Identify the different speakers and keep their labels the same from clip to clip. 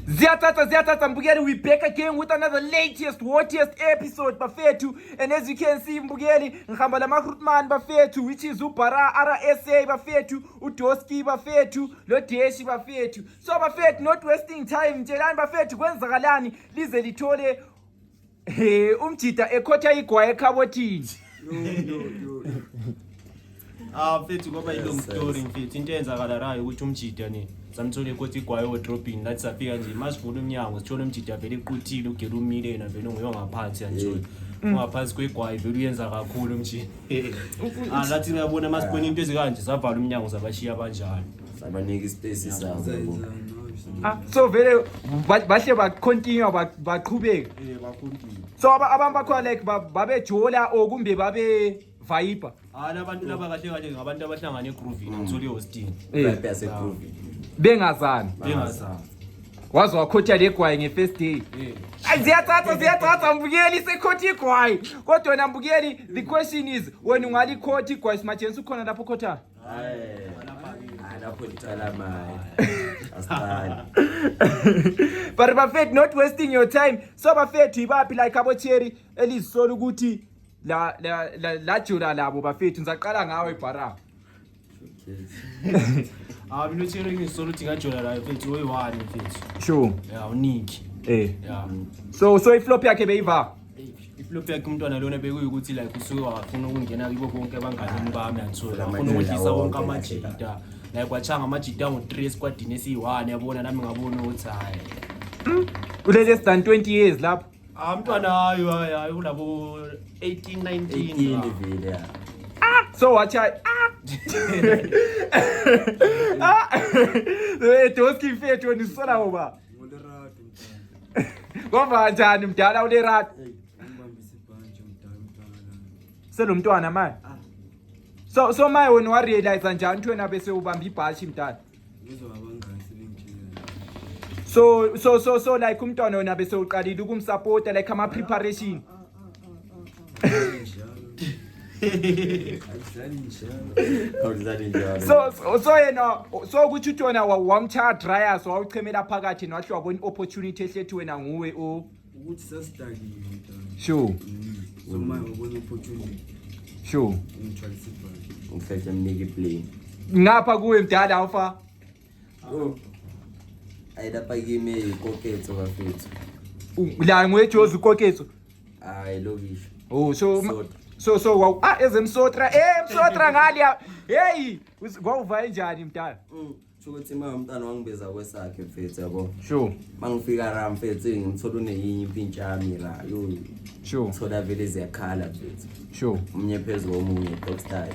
Speaker 1: Ziyathatha mbukeli, we back again with another latest, hottest episode bafethu. And as you can see mbukeli, ngihamba la recruitment bafethu, which is uBara RSA bafethu, uDoski bafethu, lo Deshi bafethu. So bafethu, not wasting time, mtshelani bafethu kwenzakalani lize lithole umjida ekhotha igwaye ekhabothini.
Speaker 2: Mfethu ngoba ilong story mfethu into eyenzakala rayo ukuthi umjida ni samthole ukuthi igwaye wardrobe nathi safika nje masivula umnyango sithola umjida vele equthile ugela umile na vele ngoyo ngaphansi yanjalo ungaphansi kwegwaye vele uyenza kakhulu umjida lathi ngiyabona masibona into ezikanje savala umnyango sabashiya abanjalo
Speaker 3: sabanika ispace sabo
Speaker 1: So vele bahle bacontinue baqhubeka
Speaker 2: bakhontinue
Speaker 1: so abantu bakho like babejola okumbe babe vibe
Speaker 2: abantu laba kahle ngabantu abahlangana egroove ngithole hosting
Speaker 3: vibe yase groove
Speaker 1: bengazana wazi wakhotha legwaye nge-first day ziyathatha mbukeli sekhotha igwaye kodwa wena mbukeli the question is wena ungalikhotha igwaye simajensi ukhona lapho khotha
Speaker 3: lapho lithala maye asitali
Speaker 1: but bafethu not wasting your time so bafethu ibaphi like abocherry elizisola ukuthi la jula labo bafethu ngizaqala ngawe ibhara
Speaker 2: mina Cherry ngisola ukuthi ngajola la mfethu oyi1 mfethu
Speaker 1: sure
Speaker 2: uniki
Speaker 1: so iflop yakhe beyiva
Speaker 2: iflop yakhe umntwana lona bekuyukuthi like usuke wafuna ukungena kibo bonke abangani bami yathola ufuna ukudlisa wonke amajida like wachanga amajida ngo3 squadini esi1 yabona nami ngabona ukuthi hayi
Speaker 1: less than 20 years lapho
Speaker 2: umntwana hayi ulabo 18 19
Speaker 3: vile
Speaker 1: so wacha Doski mfethu wena usola ngoba ngoba njani mdala ulerati selo mntwana manje so maye wena wa realize njani ukuthi wena bese ubamba ibhashi mntana so like umntwana wena bese uqalile ukumsupport like ama preparation so yena so ukuthi utona wamcha dryers wawuchemela phakathi nahle wabona opportunity ehlethi wena nguwe
Speaker 4: ukuthi sasidakile
Speaker 1: sure
Speaker 4: so manje ubona opportunity
Speaker 1: sure
Speaker 4: ngitshwalisa ibhashi
Speaker 3: ngifethe mniki play
Speaker 1: ngapha kuwe mdala awufa
Speaker 3: ayilapha kimi ikoketso bafethu
Speaker 1: la ngwejozi ukoketso
Speaker 3: hayi lokisho
Speaker 1: so ezemsotra msotra ngaliya hey kwauva enjani mdala
Speaker 3: ukuthi umntana wangibeza kwesakhe mfethu yabo
Speaker 1: sure
Speaker 3: mangifika la mfethu ngimthola uneyinye impintsha yami la yo
Speaker 1: sure
Speaker 3: thola vele ziyakhala mfethu
Speaker 1: sure
Speaker 3: umnye phezulu komunye dog style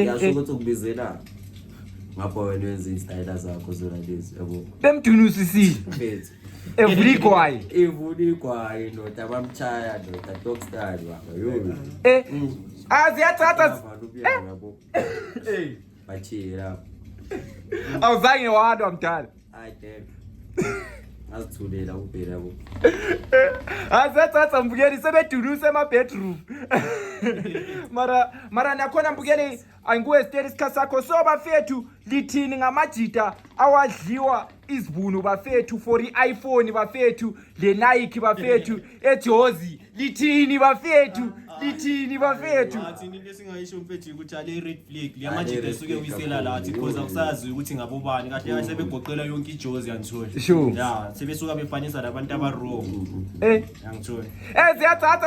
Speaker 3: yasho ukuthi ukubizela ngapho wena wenza istyle zakho zona lezi yabo
Speaker 1: bemdunusisile
Speaker 3: mfethu
Speaker 1: evuligwaye
Speaker 3: ndoda bamchaya ndoda dog style baba yo
Speaker 1: ziyathatha
Speaker 3: yabo bachira
Speaker 1: awuzange wadwa mdala
Speaker 3: ayide azithulela ubhela bo
Speaker 1: azathatha mbukeli sebedunuse ema-bedroom mara nakhona mbukeli angikuwesteli isikhathi sakho so bafethu lithini ngamajida awadliwa izibunu bafethu for i-iPhone bafethu le-Nike bafethu ejozi lithini bafethu
Speaker 2: athini into esingayisho mfethu ukuthi ale red flag liyamajida esuke uyisela lathi because akusazi ukuthi ngabobani kahle kahle sebegoqela yonke ijozi yanithola
Speaker 1: sure
Speaker 2: sebesuka befanisa labantu abaro yangithola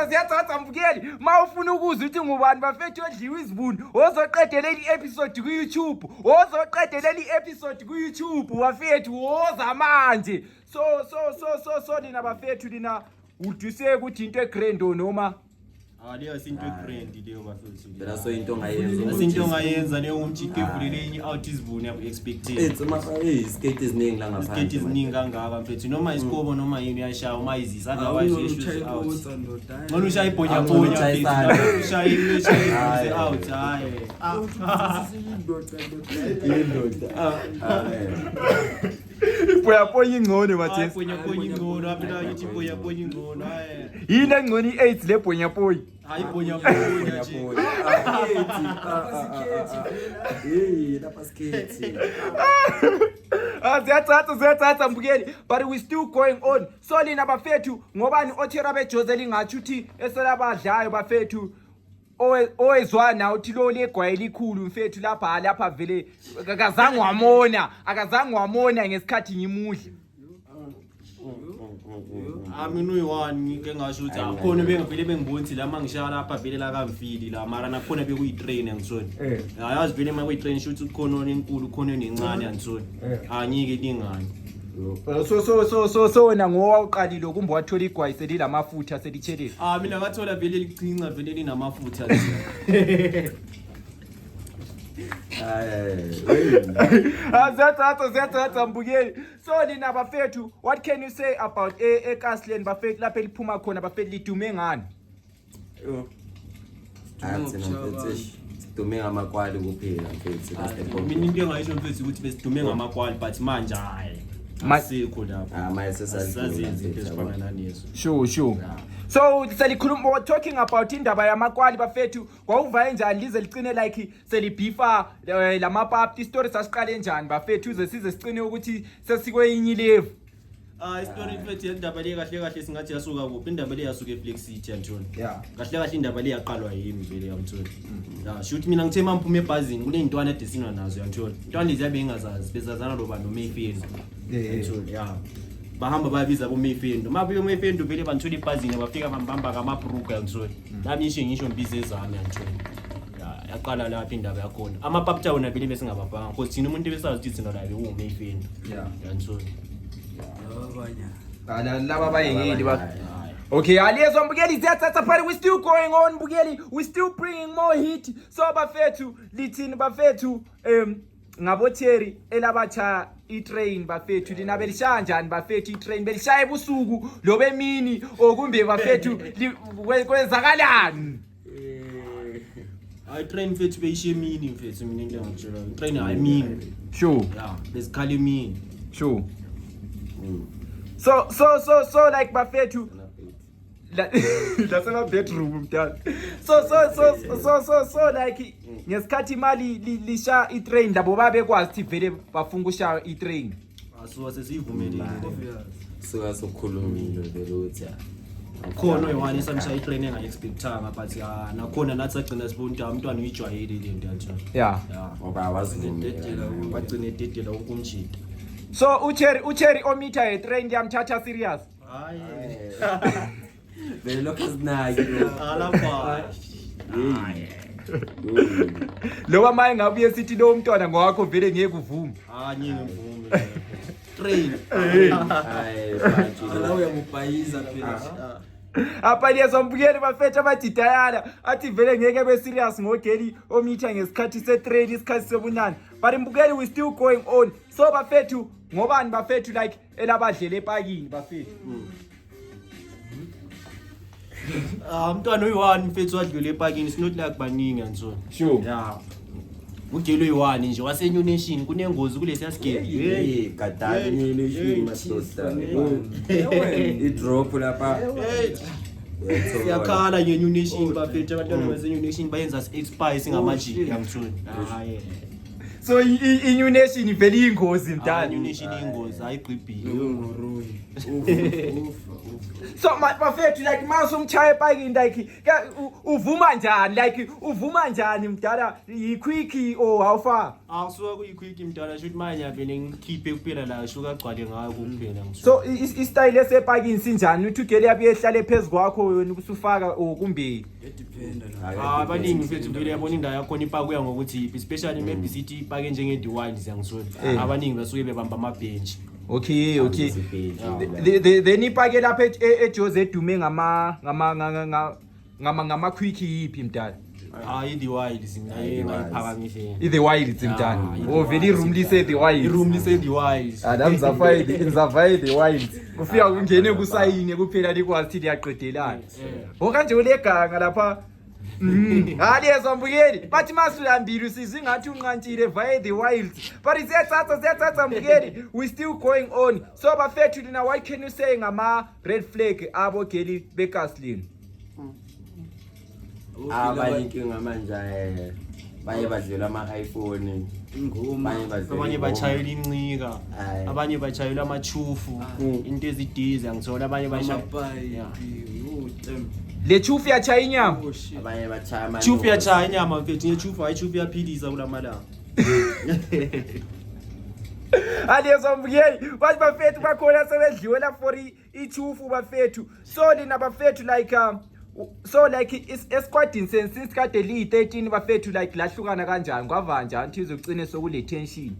Speaker 1: ziyathatha mbukeli mawufuna ukuzwa ukuthi ngubani bafethu odliwa izibunu ozoqedela i-episode ku-YouTube bafethu woza manje so lina bafethu lina uduse ukuthi into egrando noma
Speaker 2: leyo sinto grand leyo bafethu
Speaker 3: phela so into ongayenza
Speaker 2: into ongayenza leyo umjike evulele enye out izibuni yabu expected
Speaker 3: skate eziningi la ngaphandle
Speaker 2: skate eziningi kangaka mfethu noma iskobo noma yini yashaya uma izisa otherwise issues out ngona ushaya ibhonya ushaya out hayi
Speaker 1: ipoya ingcono bathi
Speaker 2: ponya ingcono apha yithi ponya ingcono hayi
Speaker 1: yini engcono i8 le ponya
Speaker 2: hayi ponya
Speaker 3: hey lapha skate
Speaker 1: Ziyathatha mbukeli, but we still going on. So lina bafethu ngobani othera bejozela ingathi uthi eselabadlayo bafethu owezwana uthi lo legwaye likhulu mfethu lapha vele akazange wamona ngesikhathi ngimudle.
Speaker 2: Mina uyi-one ngike ngasho ukuthi akhona bengivele bengiboni lama ngishaya lapha vele la kamfili la mara nakhona bekuyitrain angisoni. Ayazi vele uma kuyitrain shoot ukhona enkulu ukhona encane angisoni. Angike lingani.
Speaker 1: So wena ngowaqalile kumbe wathola igwayi selilamafutha selitshelile.
Speaker 2: Mina ngathola vele licinga vele linamafutha.
Speaker 1: Ziyathatha mbukeli. So lina bafethu, what can you say about eKastlan bafethu lapha eliphuma khona bafethu lidume ngani?
Speaker 3: Sidume ngamakwali kuphela mfethu.
Speaker 2: Mina into engayisho mfethu ukuthi besidume ngamakwali but manje hayi. Masikho lapha.
Speaker 3: Mayesesazi
Speaker 2: izinto ezifana nalezo.
Speaker 1: Sure. So selikhuluma talking about indaba yamakwali bafethu kwawuva enjani lize licine like selibhifa lamapap story sasiqale njani bafethu uze size sicine ukuthi sesikwenye level.
Speaker 2: Istory mfethu indaba le kahle singathi yasuka kuphi indaba le yasuka eFlex City Antoni. Kahle indaba le yaqalwa yimi vele yamthoni. Shoot mina ngithe mamphume ebhazini kuneyintwana edesinwa nazo yantoni. Intwana lezi yabe engazazi bezazana loba no Mayfield. Bahamba babiza bo Mayfield. Mabuyo Mayfield vele banthola ibhazini bafika bambamba kamabruka yantoni. Nami ngisho mbize ezami yantoni. Yaqala lapha indaba yakhona. Amapapta wona vele besingababhanga because thina umuntu besazi ukuthi thina la beku Mayfield. Yantoni.
Speaker 1: Laba bayengeli ba. Okay, aliyezo mbukeli ziyathatha phari, we still going on mbukeli, we still bringing more hit. So bafethu lithini bafethu ngabotheri elabacha itrain bafethu lina belishaya njani bafethu itrain belishaya ebusuku lo bemini okumbe bafethu kwenzakalani?
Speaker 2: Train mfethu beyishe emini mfethu mina into engitshela train hayi mini.
Speaker 1: Sure.
Speaker 2: Besikhala emini.
Speaker 1: Sure. So like bafethu that's my bedroom mntana. So like ngesikhathi imali lisha itrain labo babekwazi ukuthi vele bafunga usha itrain.
Speaker 2: So sesivumelile.
Speaker 3: Sokhulumile vele uthi
Speaker 2: khona oyi-one samshaya itrain engayi-expectanga but nakhona nathi sagcina sibona umntwana uyijwayele le nto yantona.
Speaker 3: ngoba
Speaker 2: bagcine ededela wonke umjida.
Speaker 1: So ucheri omitha yetrain yamthatha serious.
Speaker 2: Hayi.
Speaker 3: vele lokho sinaki
Speaker 2: Alapha.
Speaker 1: Loba maye ngabuye sithi lo mntwana ngowakho vele ngeke uvume.
Speaker 2: Nyingi mvume. Train.
Speaker 4: Ala uyamubhayiza phela.
Speaker 1: Apha liyezombukeli bafethu abadidayana athi vele ngeke be serious ngogeli omitha ngesikhathi setrain isikhathi sebunani. But mbukeli we still going on. So bafethu ngobani bafethu like elabadlela epakini bafethu.
Speaker 2: Umntwana oyi-one mfethu wadlula epakini sinot like baningi ansona.
Speaker 1: Sure.
Speaker 2: Ugelo oyi-one nje waseNew Nation kunengozi kulesiya sigebe.
Speaker 3: gadani nation madoda idrop lapha
Speaker 2: Siyakhala ngeNew Nation bafethu abantwana baseNew Nation bayenza expire singamajiki yangithoni.
Speaker 1: So iNew Nation vele ingozi mntana.
Speaker 2: New Nation ingozi ayigqibhile.
Speaker 1: So bafethu like masumchaya epakini like uvuma njani mdala yiquick or how far?
Speaker 2: Akusuka kuyiquick mdala shothi manje vele ngikhiphe kuphela la shuka agcwale ngayo kuphela ngisho.
Speaker 1: So istyle esepakini sinjani uthi ugele yabe ehlale phezulu kwakho wena usufaka kumbe
Speaker 4: Depend
Speaker 2: abaningi mfethu vele yabona indawo yakho ipakuya ngokuthi especially maybe sithi ipake njenge D1 yangizona abaningi basuke bebamba ama bench.
Speaker 1: Okay. Then ipake lapha eJose edume ngama quick yipi mdala.
Speaker 2: The wild singayiphakamisa.
Speaker 1: The wild mdala. Oh vele room lise the wild.
Speaker 2: Room lise the wild.
Speaker 1: Adamzafai the wild. Kufika ungene kusayine kuphela likwazi ukuthi liyaqedelana. Okanje uleganga lapha. Aliyezombukeli bathi masulambili sizingathi unqantshile via the wilds but siyathatha mbukeli we still going on. So bafethu lina what can you say ngama red flag abo geli beKastlan?
Speaker 3: abaninkinga manje Baye badlula ama-iPhone,
Speaker 4: ingoma
Speaker 2: abanye bachayela incika, abanye bachayela amachufu, into ezidize angithola abanye
Speaker 4: amapayi
Speaker 1: le chufu yachaya inyama
Speaker 3: abanye bachaya
Speaker 2: chufu yachaya inyama mfethu ngechufu hayi chufu yaphilisa kulamalanga.
Speaker 1: Aliyezo mbukeli bathi bafethu bakhona sebedliwe la for ichufu bafethu. So lina bafethu like so like esquadini since kade li13 bafethu like lahlukana kanjani kwava njani thize ugcine sokule tension.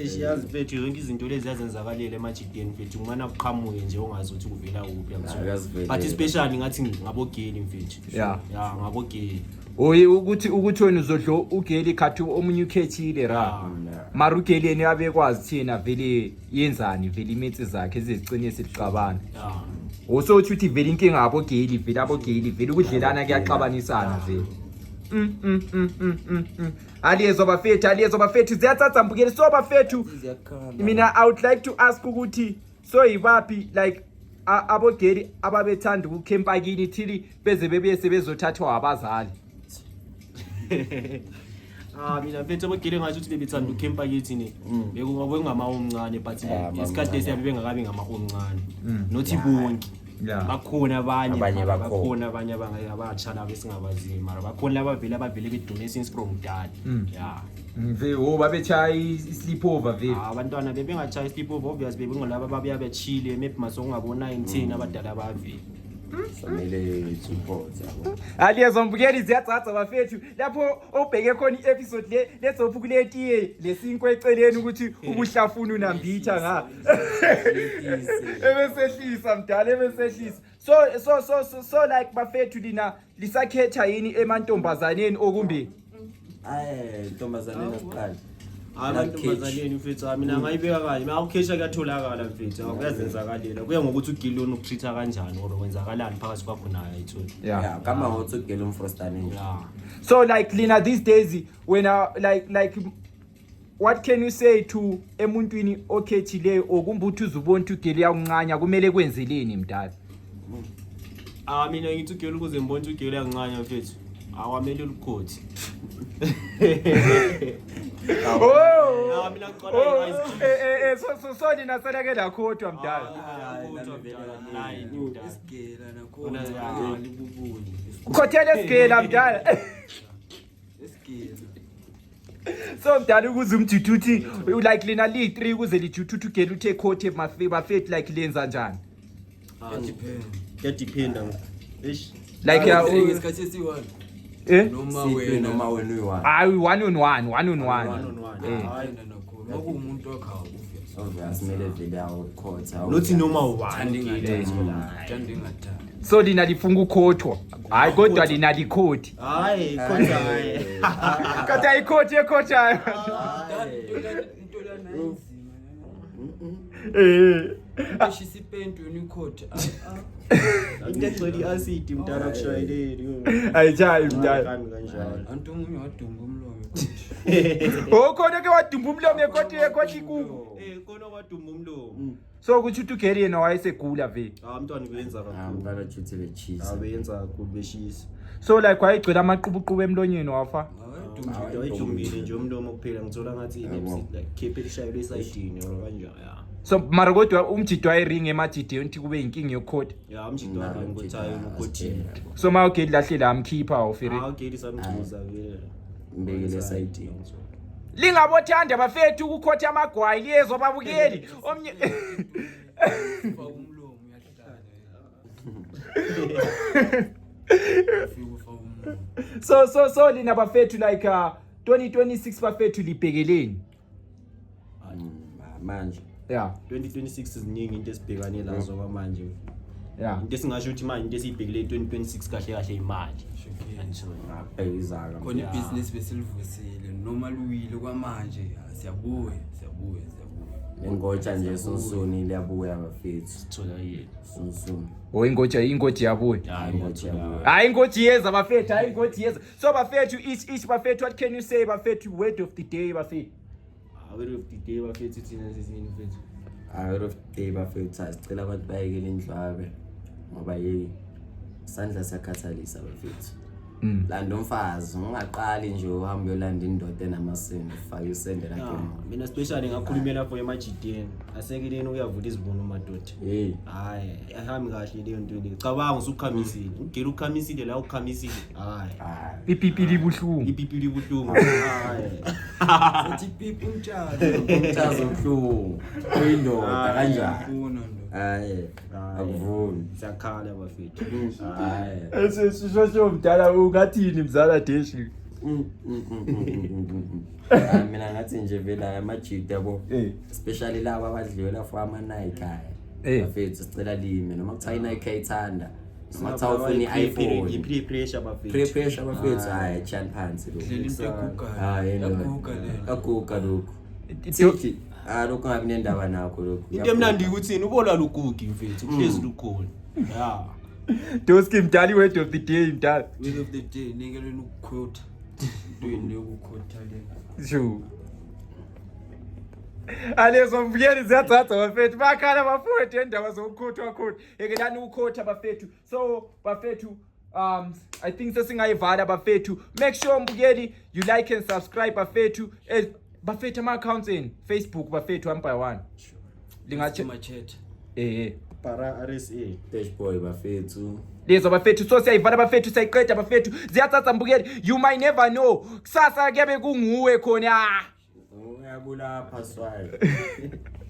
Speaker 2: Esiyazi mfethu yonke izinto lezi yazenzakalele emajideni mfethu ngumana kuqhamuke nje ongazi ukuthi kuvela kuphi yamthola. But especially ngathi ngabogeli mfethu. Yeah ngabogeli.
Speaker 1: Oyi ukuthi wena uzodlo ugeli khathu omunye ukhethile ra. Mara ugeleni abekwazi thina vele yenzani vele imitsi zakhe ezizicine siqabana. Also uthi vele inkinga abogeli vele abogeli vele ukudlelana kuyaxabanisana vele. Aliyezo bafethu ziyathatha mbukeli so bafethu. Mina I would like to ask ukuthi so yibaphi like abogeli ababethanda ukukhempa kini thili beze bebuye sebezothathwa abazali.
Speaker 2: Mina mfethu abogeli ngasho ukuthi bebethanda ukhempa kithi ni. Bekungabwe ngama omncane but isikhathi lesiyabe bengakabi ngama omncane. Nothi bonke. Bakhona abanye abatsha labo esingabazi mara bakhona abavele bedume since from dad.
Speaker 1: Mve babechaya isleepover vele.
Speaker 2: Abantwana bebengachaya isleepover obvious bebengolaba babuya bechile maybe masongabo 19 abadala bavile.
Speaker 3: Samele support yabo.
Speaker 1: Aliyezo mbukeli ziyathatha bafethu lapho obheke khona i-episode lezophu kuletiye lesinkwe eceleni ukuthi ubuhlafuna unambitha nga. Ebesehlisa mdala ebesehlisa. So like bafethu lina lisakhetha yini emantombazaneni okumbe?
Speaker 3: Intombazane nasiqala.
Speaker 2: Abantombazaneni mfethu mina ngayibeka kanje mina ukukhesha kuyatholakala mfethu akuyazenzakalela kuya ngokuthi ugiloni ukutreata kanjani or wenzakalani phakathi kwakho naye ayithola.
Speaker 3: Yeah kama ngothi ugelo umfrostane.
Speaker 1: So like lina these days when like what can you say to emuntwini okhethileyo okumbuthi uzubona ukuthi ugeli yakuncanya kumele kwenzeleni mdala?
Speaker 2: Mina ngithi ugeli ukuze ngibone ukuthi ugeli yakuncanya mfethu awamele ulukhothi. Mina ngicela
Speaker 1: so lina seleke lakhothwa mdala.
Speaker 4: isigela nakhona libubuni
Speaker 1: Ukhothele isigela mdala.
Speaker 4: isigela
Speaker 1: So mdala ukuze umjuthuthi like lina li3 ukuze lijuthuthi ugeli uthe khothe bafethu like lenza njani?
Speaker 2: Dependa eish
Speaker 1: like
Speaker 4: isikhathi esiwani
Speaker 3: noma wena uyi-1.
Speaker 1: Hayi 1 on 1
Speaker 4: makumuntu okhawo
Speaker 3: Asimele vele yawo khotha.
Speaker 2: Nothi noma ubani.
Speaker 4: Thanda
Speaker 1: so lina lifunga ukhothwa hayi kodwa lina likhoti.
Speaker 2: Hayi kodwa hayi.
Speaker 1: Kodwa ikhoti ekhothayo.
Speaker 4: Isipento unikhoti
Speaker 2: Ngicela iacid mntana kushayeleni.
Speaker 1: Ayichayi mntana.
Speaker 4: antu munye wadumba umlomo
Speaker 1: khona ke wadumba umlomo ekhoti kuku.
Speaker 2: Khona wadumba umlomo.
Speaker 1: So ukuthi ugeli yena wayesegula vele.
Speaker 2: Umntwana uyenza kakhulu.
Speaker 3: Umntwana ujuthile cheese.
Speaker 2: Abenza kakhulu beshisa.
Speaker 1: So like wayigcela amaqhubuqhubu emlonyeni wafa.
Speaker 2: Wayidumbile nje umlomo kuphela ngithola ngathi like khephe lishayelwe esayidini or kanjani.
Speaker 1: So mara kodwa umjidi wayiring emajideni ukuthi kube inkingi yokukhotha.
Speaker 2: Umjidi wakhe ngothayo ukhothile.
Speaker 1: So ma ugeli lahle la amkhipha oferi.
Speaker 2: Ugeli samchuza vele.
Speaker 3: Mbekele side.
Speaker 1: Lingabothanda bafethu ukukhotha amagwayi liyezo babukeli omnye
Speaker 4: umlomo uyahlala
Speaker 1: so lina bafethu like 2026 bafethu libhekeleni
Speaker 3: manje.
Speaker 2: 2026 iziningi into esibhekane lazo kwamanje. Into esingasho ukuthi manje into esibhekele 2026 kahle imali.
Speaker 3: Ayizaka.
Speaker 4: Khona ibusiness besilivusile noma luwile kwamanje siyabuya.
Speaker 3: Ingoja nje sonsoni liyabuya bafethu.
Speaker 2: Sithola yini?
Speaker 3: Sonsoni.
Speaker 1: Ingoji yabuya.
Speaker 3: Ingoji yabuya.
Speaker 1: Hayi ingoji yeza bafethu, hayi ingoji yeza. So bafethu each bafethu what can you say bafethu word of the day bafethu?
Speaker 2: Word of the day bafethu thina sesini bafethu.
Speaker 3: Word of the day bafethu asicela abantu bayekele indlwabe ngoba yini sandla sakhathalisa bafethu. landa umfazi ungaqali nje uhambe uyolanda indoda enamasendo fake usendela kimi
Speaker 2: mina especially ngakhulumela for emajideni asekeleni uyavula izibono madoda hayi ahambi kahle leyo nto le cabanga usukhamisile ugela ukhamisile la ukhamisile hayi
Speaker 1: ipipi libuhlungu
Speaker 2: hayi
Speaker 4: Futhi ipipi umtshalo.
Speaker 3: umthazo omhlungu uyindoda kanjani hayi akuvuni
Speaker 2: siyakhala bafethu
Speaker 3: hayi
Speaker 1: esisho mdala ungathini mzala Deshi
Speaker 3: mina ngathi nje vela amajita yabo especially laba abadliwela for ama-Nike haya bafethu sicela lime noma kuthiwa i-Nike ayithanda noma kuthiwa ufuna i-iPhone
Speaker 2: i-pressure bafethu
Speaker 3: pressure bafethu hayi chani phansi lokho
Speaker 4: Leli into eguga.
Speaker 3: hayi
Speaker 4: Yaguga le.
Speaker 3: aguga lokho sithi lokho ngabi nendaba nakho lokho
Speaker 2: into emnandi ukuthini ubona lugugi mfethu kuhlezi lukhona
Speaker 1: Doski mdali word of the day mdala
Speaker 4: Word of the day nikelweni ukukhotha. Into yokukhotha le.
Speaker 1: sho alezo mbuyeli ziyathatha bafethu bakhala bafowethu endaba zokukhothwa ekelani ukhotha bafethu so bafethu I think sesingayivala bafethu make sure mbukeli you like and subscribe bafethu bafethu ama accounts in Facebook bafethu 1 by 1 lingathi
Speaker 4: Machete.
Speaker 2: para RSA
Speaker 3: dashboy bafethu
Speaker 1: lezo bafethu so siyayivala bafethu sayiqeda bafethu ziyathatha mbukeli you might never know kusasa kuyabe kunguwe khona
Speaker 3: uyabula phaswayo